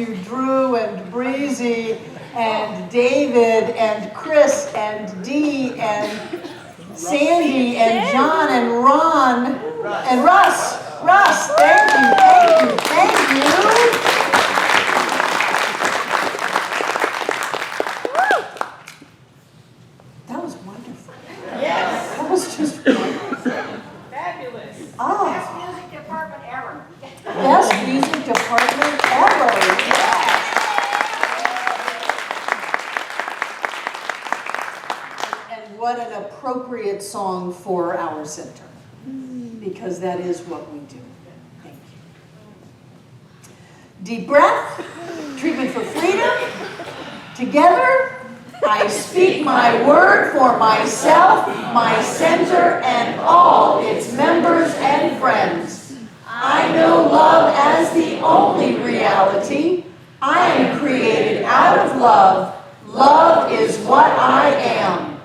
you, Drew and Breezy and David and Chris and Dee and Sandy and John and Ron and Russ. Russ, thank you, thank you, thank you. That was wonderful. Yes. That was just wonderful. Fabulous. Oh. Best music department ever. Best music department ever. Yes. And what an appropriate song for our center, because that is what we do. Thank you. Deep breath, treatment for freedom. Together, I speak my word for myself, my center, and all its members and friends. I know love as the only reality. I am created out of love. Love is what I am.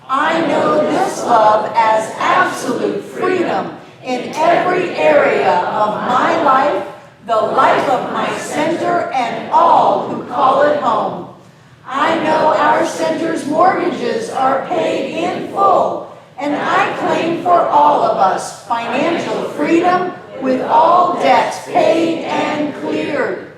I know this love as absolute freedom in every area of my life, the life of my center, and all who call it home. I know our center's mortgages are paid in full, and I claim for all of us financial freedom with all debts paid and cleared.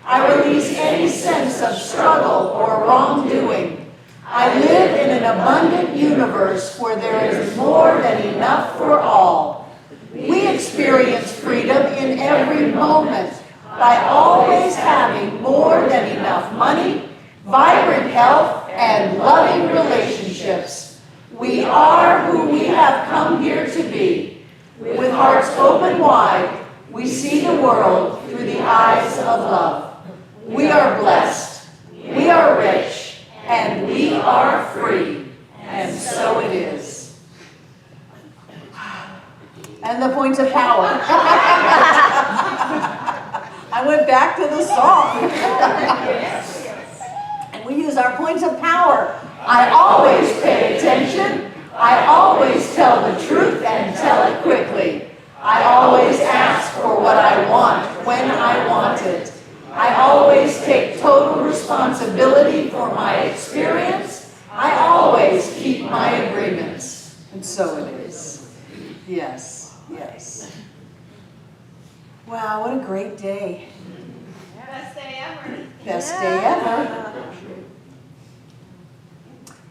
I release any sense of struggle or wrongdoing. I live in an abundant universe where there is more than enough for all. We experience freedom in every moment by always having more than enough money, vibrant health, and loving relationships. We are who we have come here to be. With hearts open wide, we see the world through the eyes of love. We are blessed, we are rich, and we are free. And so it is. And the points of power. I went back to the song. And we use our points of power. I always pay attention. I always tell the truth and tell it quickly. I always ask for what I want when I want it. I always take total responsibility for my experience. I always keep my agreements. And so it is. Yes, yes. Wow, what a great day. Best day ever. Best day ever.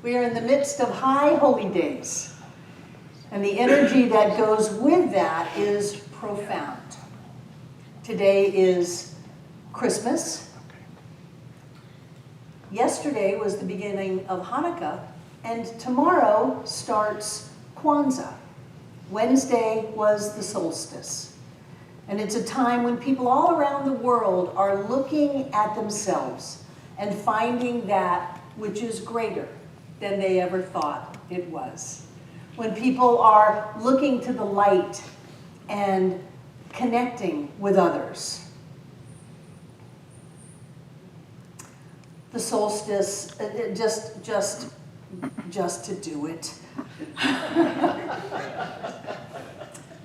We are in the midst of high holy days, and the energy that goes with that is profound. Today is Christmas. Yesterday was the beginning of Hanukkah, and tomorrow starts Kwanzaa. Wednesday was the solstice. And it's a time when people all around the world are looking at themselves and finding that which is greater than they ever thought it was. When people are looking to the light and connecting with others. The solstice, just to do it.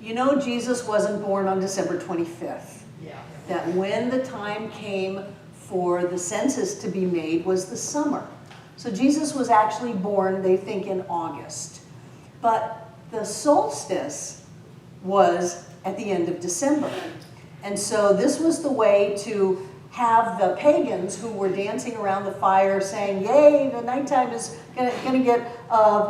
You know, Jesus wasn't born on December 25th. Yeah. That when the time came for the census to be made was the summer. So Jesus was actually born, they think, in August. But the solstice was at the end of December. And so this was the way to have the pagans who were dancing around the fire saying, yay, the nighttime is going to get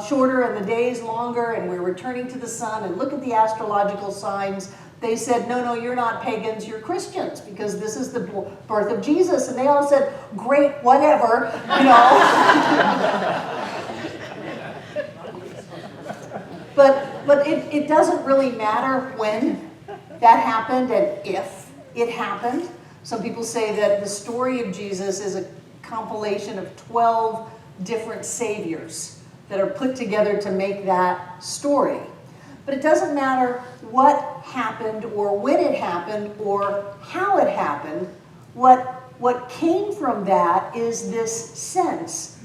shorter and the days longer, and we're returning to the sun, and look at the astrological signs. They said, no, you're not pagans, you're Christians, because this is the birth of Jesus. And they all said, great, whatever, you know. But it doesn't really matter when that happened and if it happened. Some people say that the story of Jesus is a compilation of 12 different saviors that are put together to make that story. But it doesn't matter what happened or when it happened or how it happened. What came from that is this sense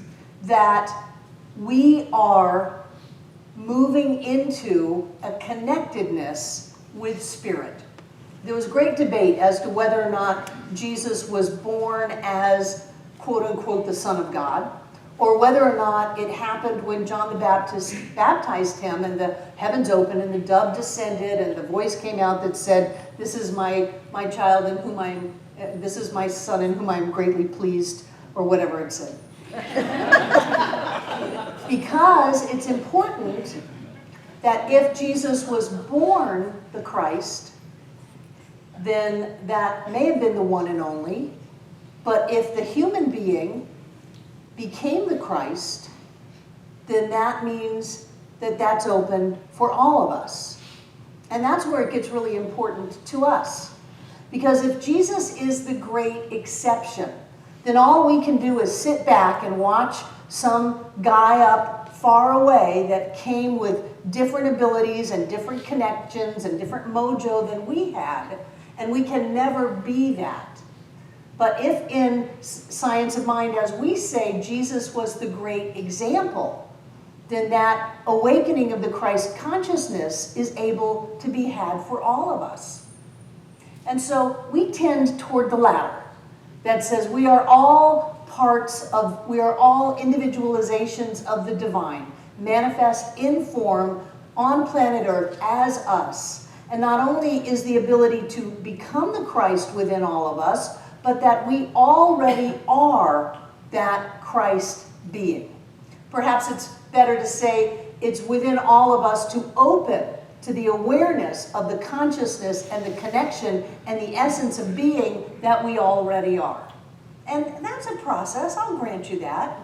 that we are moving into a connectedness with spirit. there was great debate as to whether or not Jesus was born as, quote unquote, the Son of God, or whether or not it happened when John the Baptist baptized him and the heavens opened and the dove descended and the voice came out that said, "This is my child in whom this is my son in whom I am greatly pleased," or whatever it said. Because it's important that if Jesus was born the Christ, then that may have been the one and only. But if the human being became the Christ, then that means that that's open for all of us. And that's where it gets really important to us. Because if Jesus is the great exception, then all we can do is sit back and watch some guy up far away that came with different abilities and different connections and different mojo than we had, and we can never be that. But if in Science of Mind, as we say, Jesus was the great example, then that awakening of the Christ consciousness is able to be had for all of us. And so we tend toward the latter, that says we are all we are all individualizations of the divine, manifest in form on planet Earth as us. And not only is the ability to become the Christ within all of us, but that we already are that Christ being. Perhaps it's better to say it's within all of us to open to the awareness of the consciousness and the connection and the essence of being that we already are. And that's a process, I'll grant you that.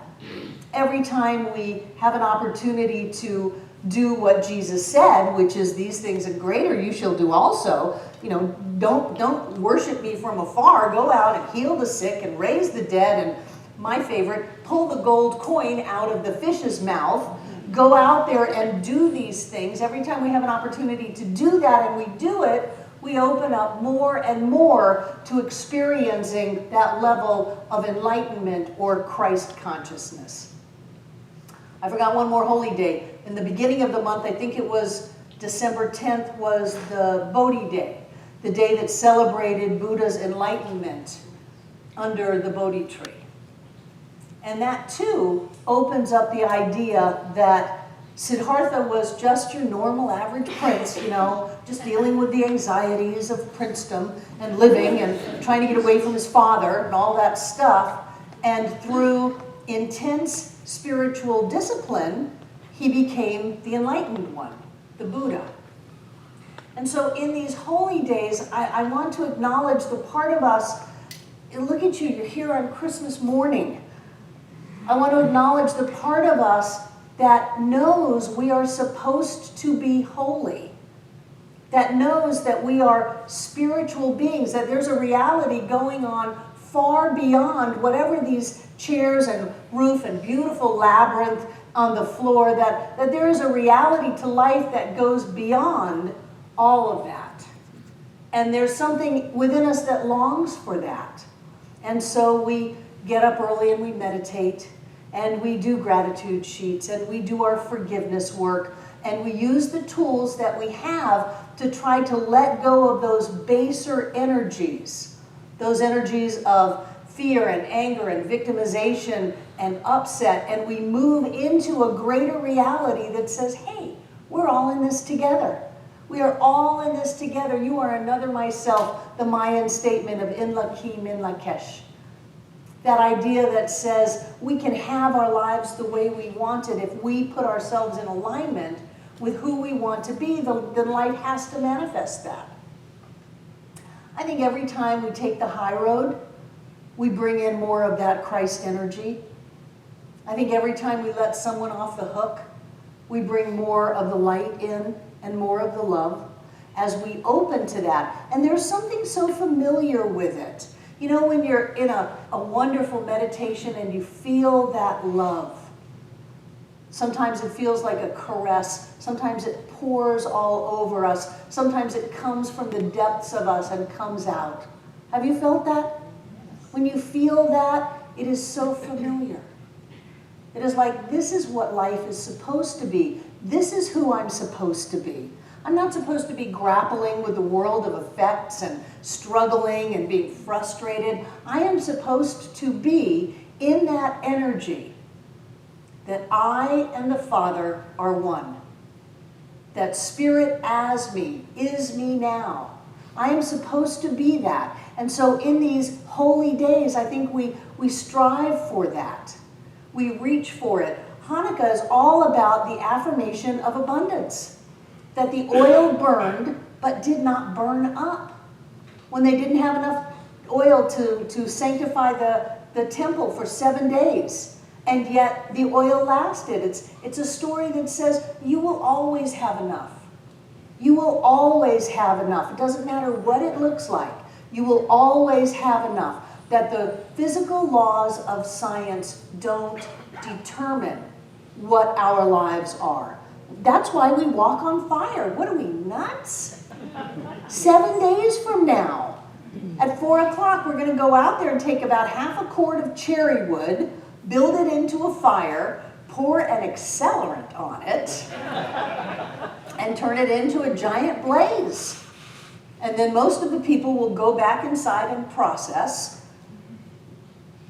Every time we have an opportunity to do what Jesus said, which is these things and greater you shall do also, don't worship me from afar, go out and heal the sick and raise the dead, and my favorite, pull the gold coin out of the fish's mouth, go out there and do these things. Every time we have an opportunity to do that and we do it, we open up more and more to experiencing that level of enlightenment or Christ consciousness. I forgot one more holy day. In the beginning of the month, I think it was December 10th, was the Bodhi Day, the day that celebrated Buddha's enlightenment under the Bodhi tree. And that too opens up the idea that Siddhartha was just your normal average prince, just dealing with the anxieties of princedom and living and trying to get away from his father and all that stuff. And through intense spiritual discipline, he became the enlightened one, the Buddha. And so in these holy days, I want to acknowledge the part of us, and look at you, you're here on Christmas morning. I want to acknowledge the part of us that knows we are supposed to be holy, that knows that we are spiritual beings, that there's a reality going on far beyond whatever these chairs and roof and beautiful labyrinth on the floor, that there is a reality to life that goes beyond all of that. And there's something within us that longs for that. And so we get up early and we meditate, and we do gratitude sheets, and we do our forgiveness work, and we use the tools that we have to try to let go of those baser energies, those energies of fear and anger and victimization and upset, and we move into a greater reality that says, hey, we're all in this together. We are all in this together. You are another myself, the Mayan statement of In Lakim, In Lakesh. That idea that says we can have our lives the way we want it if we put ourselves in alignment with who we want to be, then life has to manifest that. I think every time we take the high road, we bring in more of that Christ energy. I think every time we let someone off the hook, we bring more of the light in and more of the love as we open to that. And there's something so familiar with it. When you're in a wonderful meditation and you feel that love, sometimes it feels like a caress, sometimes it pours all over us, sometimes it comes from the depths of us and comes out. Have you felt that? When you feel that, it is so familiar. It is like, this is what life is supposed to be. This is who I'm supposed to be. I'm not supposed to be grappling with the world of effects and struggling and being frustrated. I am supposed to be in that energy that I and the Father are one. That Spirit as me is me now. I am supposed to be that. And so in these holy days, I think we strive for that. We reach for it. Hanukkah is all about the affirmation of abundance. That the oil burned, but did not burn up. When they didn't have enough oil to sanctify the temple for 7 days. And yet the oil lasted. It's a story that says you will always have enough. You will always have enough. It doesn't matter what it looks like. You will always have enough. That the physical laws of science don't determine what our lives are. That's why we walk on fire. What are we, nuts? 7 days from now, at 4 o'clock, we're going to go out there and take about half a cord of cherry wood, build it into a fire, pour an accelerant on it, and turn it into a giant blaze. And then most of the people will go back inside and process.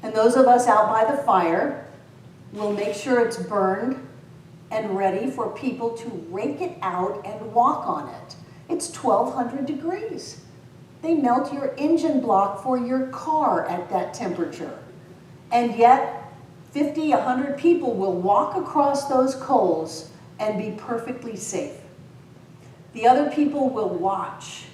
And those of us out by the fire will make sure it's burned and ready for people to rake it out and walk on it. It's 1,200 degrees. They melt your engine block for your car at that temperature. And yet, 50, 100 people will walk across those coals and be perfectly safe. The other people will watch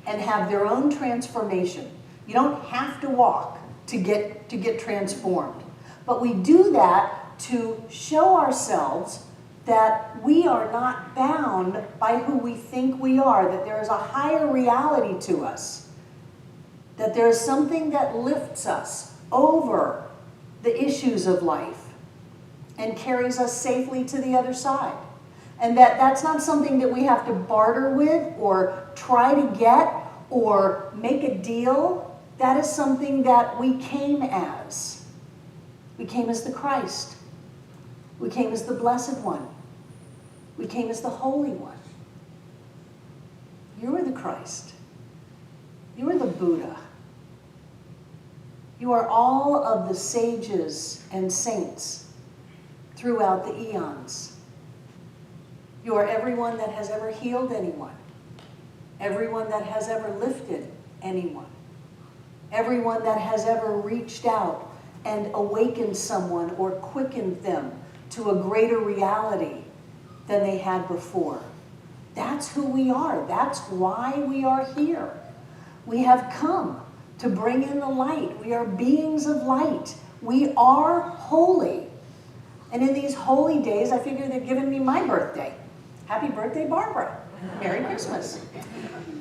and have their own transformation. You don't have to walk to get transformed. But we do that to show ourselves that we are not bound by who we think we are, that there is a higher reality to us, that there is something that lifts us over the issues of life and carries us safely to the other side. And that's not something that we have to barter with or try to get or make a deal. That is something that we came as. We came as the Christ. We came as the Blessed One. We came as the Holy One. You are the Christ. You are the Buddha. You are all of the sages and saints throughout the eons. You are everyone that has ever healed anyone. Everyone that has ever lifted anyone. Everyone that has ever reached out and awakened someone or quickened them to a greater reality than they had before. That's who we are. That's why we are here. We have come to bring in the light. We are beings of light. We are holy. And in these holy days, I figure they're giving me my birthday. Happy birthday, Barbara. Merry Christmas.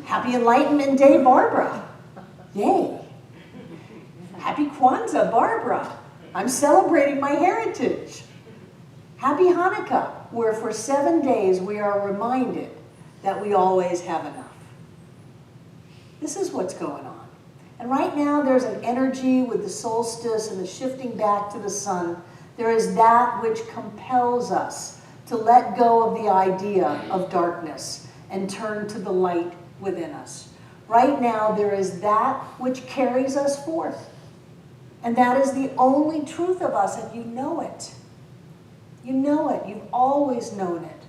Happy Enlightenment Day, Barbara. Yay. Happy Kwanzaa, Barbara. I'm celebrating my heritage. Happy Hanukkah, where for 7 days we are reminded that we always have enough. This is what's going on. And right now there's an energy with the solstice and the shifting back to the sun. There is that which compels us to let go of the idea of darkness and turn to the light within us. Right now there is that which carries us forth. And that is the only truth of us, and you know it. You know it. You've always known it.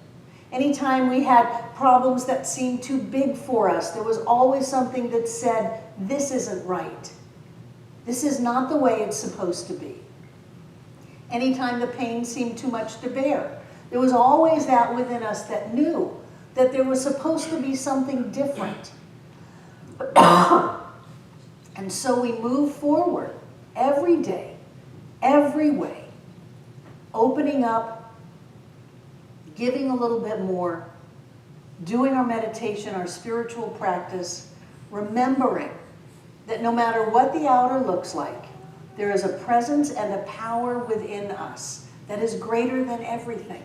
Anytime we had problems that seemed too big for us, there was always something that said, this isn't right. This is not the way it's supposed to be. Anytime the pain seemed too much to bear, there was always that within us that knew that there was supposed to be something different. And so we move forward every day, every way, opening up, giving a little bit more, doing our meditation, our spiritual practice, remembering that no matter what the outer looks like, there is a presence and a power within us that is greater than everything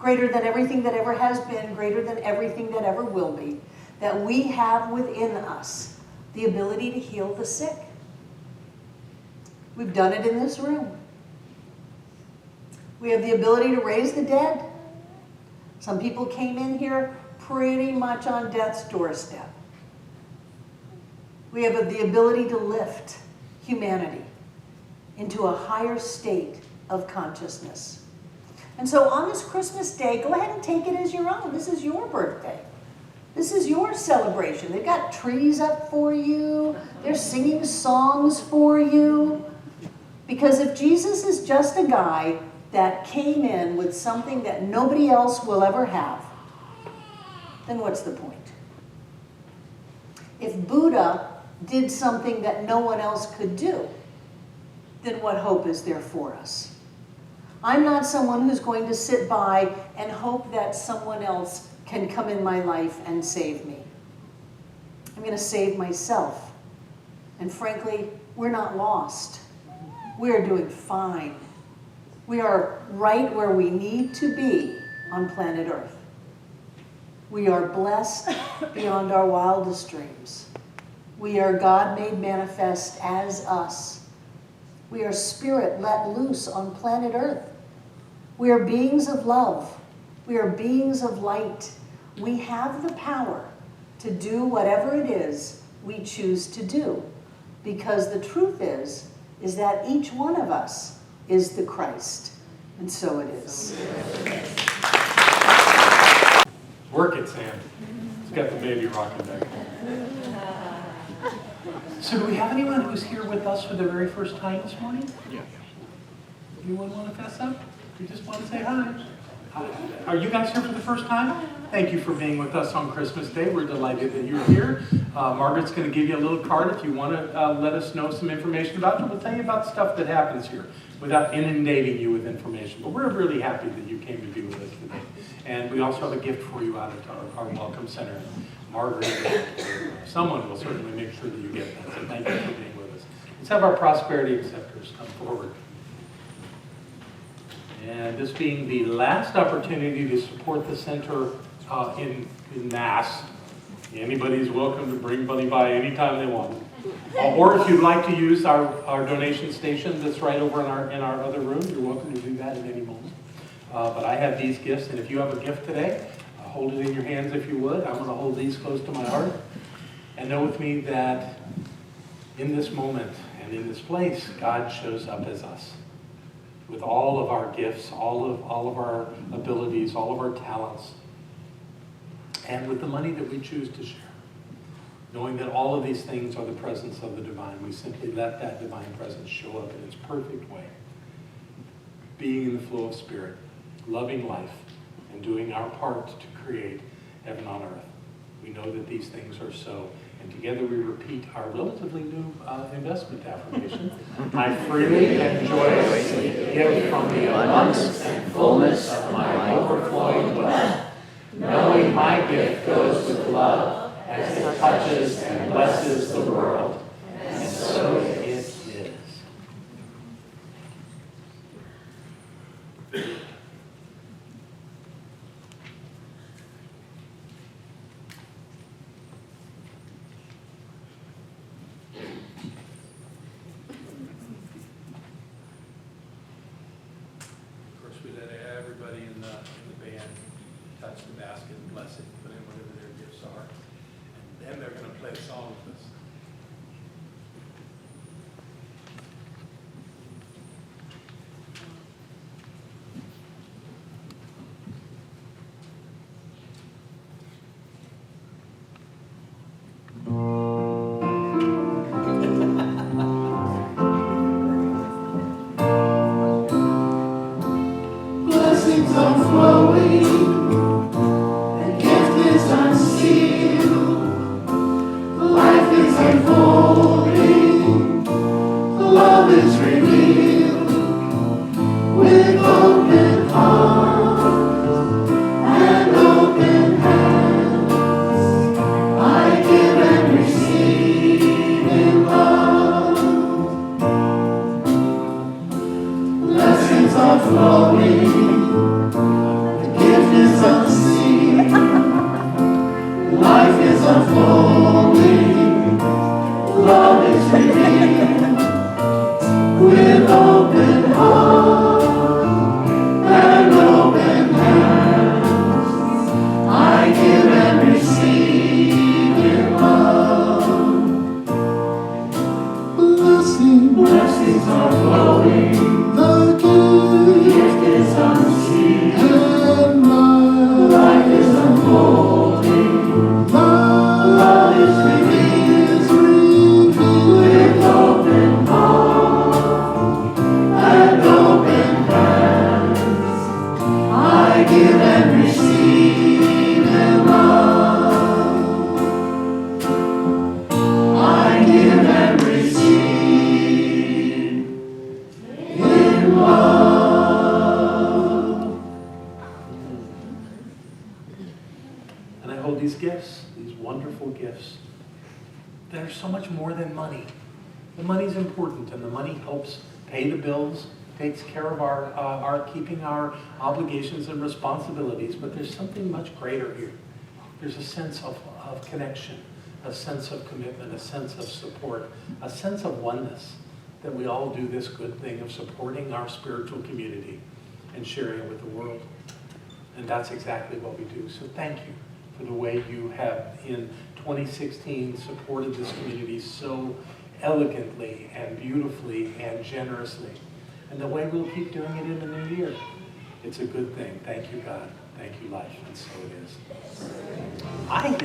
that ever has been, greater than everything that ever will be, that we have within us the ability to heal the sick. We've done it in this room. We have the ability to raise the dead. Some people came in here pretty much on death's doorstep. We have the ability to lift humanity into a higher state of consciousness. And so on this Christmas day, go ahead and take it as your own. This is your birthday. This is your celebration. They've got trees up for you. They're singing songs for you. Because if Jesus is just a guy that came in with something that nobody else will ever have, then what's the point? If Buddha did something that no one else could do, then what hope is there for us? I'm not someone who's going to sit by and hope that someone else can come in my life and save me. I'm going to save myself. And frankly, we're not lost. We are doing fine. We are right where we need to be on planet Earth. We are blessed beyond our wildest dreams. We are God made manifest as us. We are spirit let loose on planet Earth. We are beings of love. We are beings of light. We have the power to do whatever it is we choose to do. Because the truth is that each one of us is the Christ. And so it is. Work it, Sam. It's got the baby rocking back there. So do we have anyone who's here with us for the very first time this morning? Yeah. Anyone want to fess up? You just want to say hi? Are you guys here for the first time? Thank you for being with us on Christmas Day. We're delighted that you're here. Margaret's going to give you a little card if you want to let us know some information about it. We'll tell you about stuff that happens here without inundating you with information. But we're really happy that you came to be with us today. And we also have a gift for you out at our Welcome Center. Margaret, or someone will certainly make sure that you get that. So thank you for being with us. Let's have our prosperity acceptors come forward. And this being the last opportunity to support the center in Mass, anybody's welcome to bring money by anytime they want. Or if you'd like to use our donation station that's right over in our other room, you're welcome to do that at any moment. But I have these gifts, and if you have a gift today, hold it in your hands if you would. I'm going to hold these close to my heart. And know with me that in this moment and in this place, God shows up as us. With all of our gifts, all of our abilities, all of our talents, and with the money that we choose to share. Knowing that all of these things are the presence of the divine, we simply let that divine presence show up in its perfect way. Being in the flow of spirit, loving life, and doing our part to create heaven on earth. We know that these things are so. And together we repeat our relatively new investment affirmation. I freely and joyously give from the abundance and fullness of my overflowing wealth, knowing my gift goes with love as it touches and blesses the world. And so it is. Everybody in the band touch the basket and bless it, put in whatever their gifts are, and then they're going to play a song with us. blessings are flowing, the gift is unseen, and life is unfolding, love is revealed with open arms and open hands. I give and receive in love. I give and receive in love. And I hold these gifts, these wonderful gifts. They're so much more than money. The money's important, and the money helps pay the bills, takes care of our keeping our obligations and responsibilities, but there's something much greater here. There's a sense of connection, a sense of commitment, a sense of support, a sense of oneness, that we all do this good thing of supporting our spiritual community and sharing it with the world. And that's exactly what we do. So thank you for the way you have, in 2016, supported this community so elegantly and beautifully and generously. And the way we'll keep doing it in the new year. It's a good thing. Thank you, God. Thank you, life. And so it is. I hear